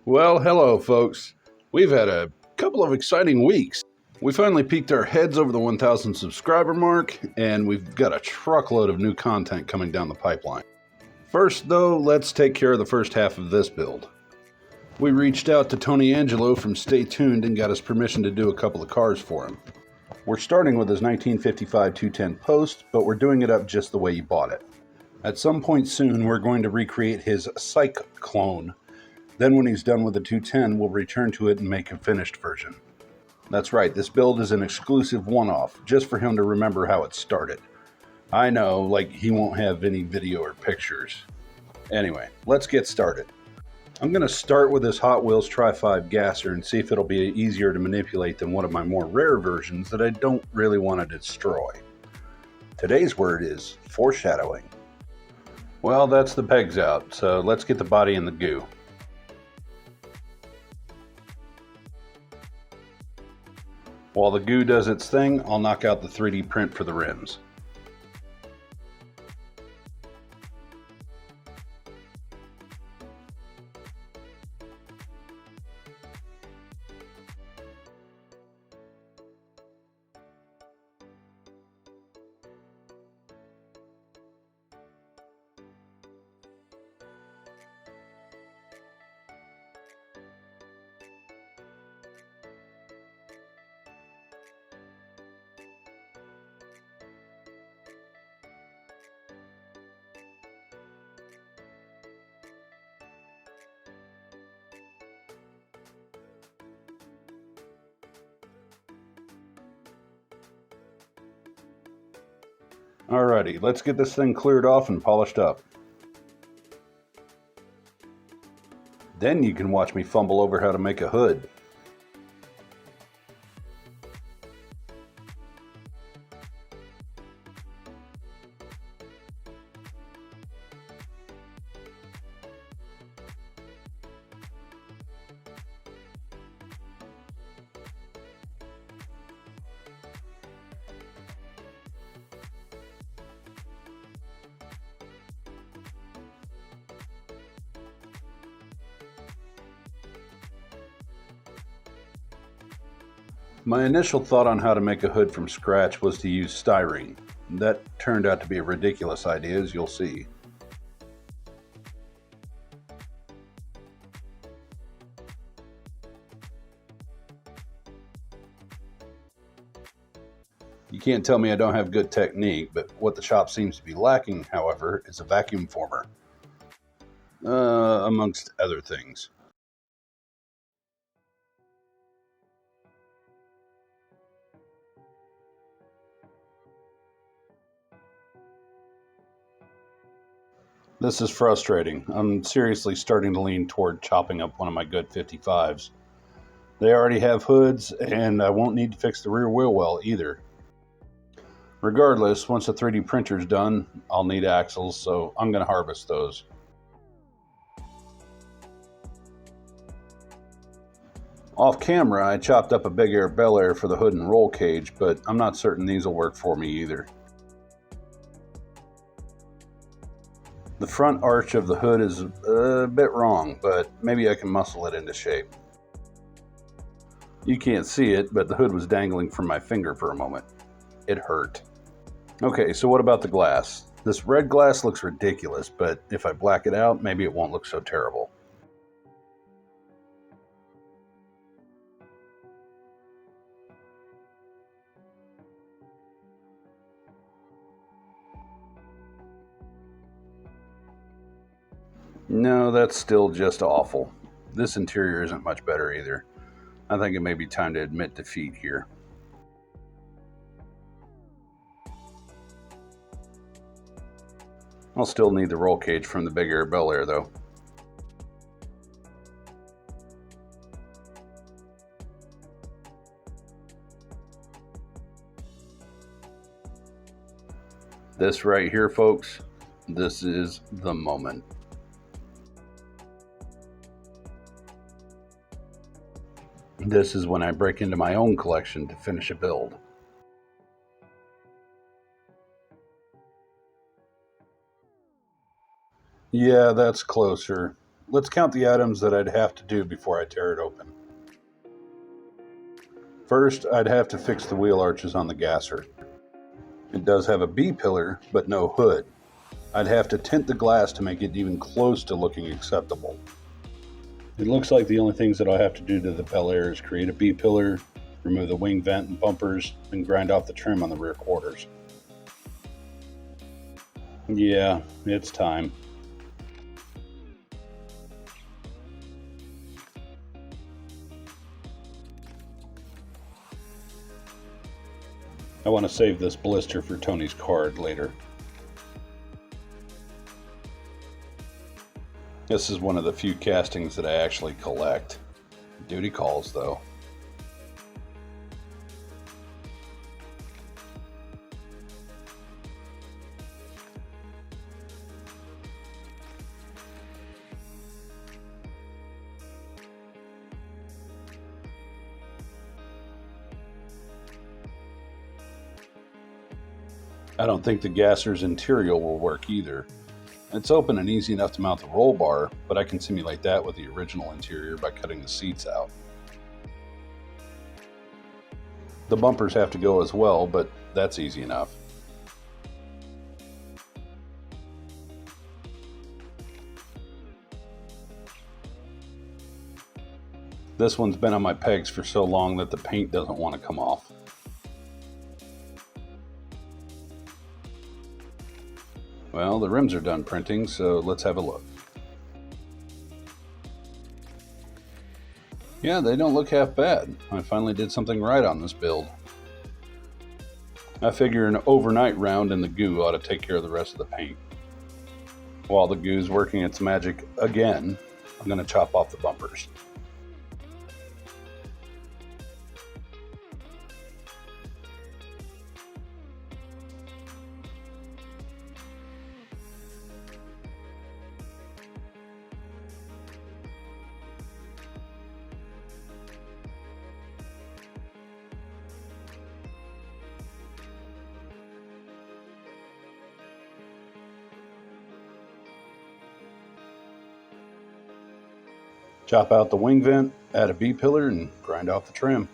Well, hello, folks. We've had a couple of exciting weeks. We finally peaked our heads over the 1,000 subscriber mark, and we've got a truckload of new content coming down the pipeline. First, though, let's take care of the first half of this build. We reached out to Tony Angelo from Stay Tuned and got his permission to do a couple of cars for him. We're starting with his 1955 210 Post, but we're doing it up just the way he bought it. At some point soon, we're going to recreate his Psych clone. Then when he's done with the 210, we'll return to it and make a finished version. That's right, this build is an exclusive one-off, just for him to remember how it started. I know, like he won't have any video or pictures. Anyway, let's get started. I'm going to start with this Hot Wheels Tri-5 gasser and see if it'll be easier to manipulate than one of my more rare versions that I don't really want to destroy. Today's word is foreshadowing. Well, that's the pegs out, so let's get the body in the goo. While the goo does its thing, I'll knock out the 3D print for the rims. Alrighty, let's get this thing cleared off and polished up. Then you can watch me fumble over how to make a hood. My initial thought on how to make a hood from scratch was to use styrene. That turned out to be a ridiculous idea, as you'll see. You can't tell me I don't have good technique, but what the shop seems to be lacking, however, is a vacuum former. Amongst other things. This is frustrating. I'm seriously starting to lean toward chopping up one of my good 55s. They already have hoods, and I won't need to fix the rear wheel well either. Regardless, once the 3D printer's done, I'll need axles, so I'm going to harvest those. Off camera, I chopped up a Big Air Bel Air for the hood and roll cage, but I'm not certain these will work for me either. The front arch of the hood is a bit wrong, but maybe I can muscle it into shape. You can't see it, but the hood was dangling from my finger for a moment. It hurt. Okay, so what about the glass? This red glass looks ridiculous, but if I black it out, maybe it won't look so terrible. No, that's still just awful. This interior isn't much better either. I think it may be time to admit defeat here. I'll still need the roll cage from the Big Air Bel Air though. This right here, folks, this is the moment. This is when I break into my own collection to finish a build. Yeah, that's closer. let's count the items that I'd have to do before I tear it open. First, I'd have to fix the wheel arches on the gasser. It does have a B-pillar, but no hood. I'd have to tint the glass to make it even close to looking acceptable. It looks like the only things that I'll have to do to the Bel Air is create a B-pillar, remove the wing vent and bumpers, and grind off the trim on the rear quarters. Yeah, it's time. I want to save this blister for Tony's card later. This is one of the few castings that I actually collect. Duty calls, though. I don't think the gasser's interior will work either. It's open and easy enough to mount the roll bar, but I can simulate that with the original interior by cutting the seats out. The bumpers have to go as well, but that's easy enough. This one's been on my pegs for so long that the paint doesn't want to come off. Well, the rims are done printing, so let's have a look. Yeah, they don't look half bad. I finally did something right on this build. I figure an overnight round in the goo ought to take care of the rest of the paint. While the goo's working its magic again, I'm going to chop off the bumpers. Chop out the wing vent, add a B-pillar, and grind off the trim.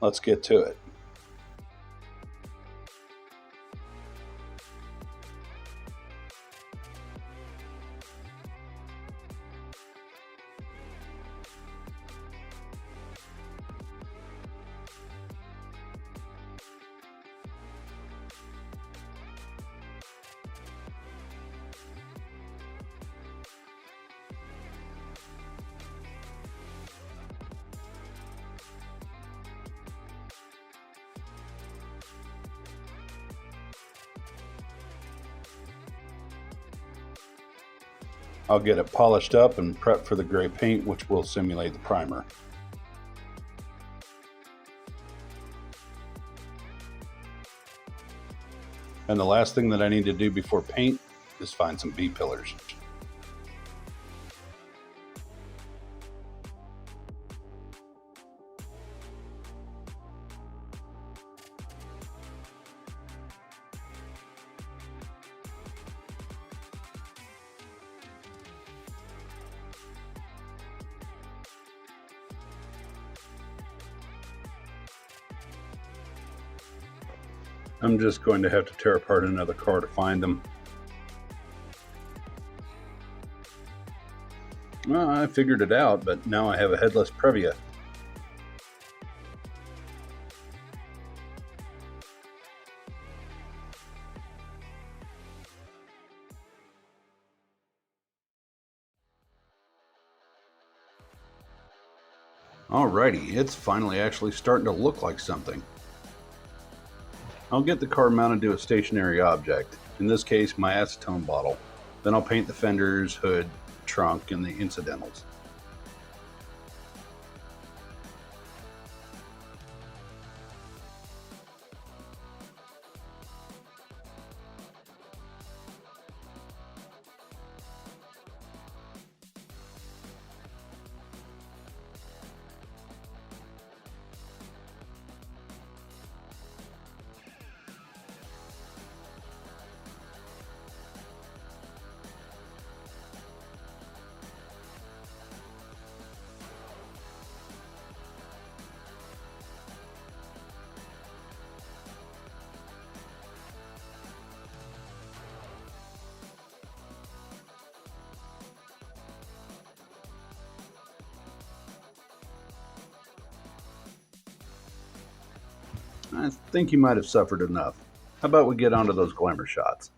Let's get to it. I'll get it polished up and prep for the gray paint, which will simulate the primer. And the last thing that I need to do before paint is find some B-pillars. I'm just going to have to tear apart another car to find them. Well, I figured it out, but now I have a headless Previa. Alrighty, it's finally actually starting to look like something. I'll get the car mounted to a stationary object, in this case my acetone bottle. Then I'll paint the fenders, hood, trunk, and the incidentals. I think you might have suffered enough. How about we get onto those glamour shots?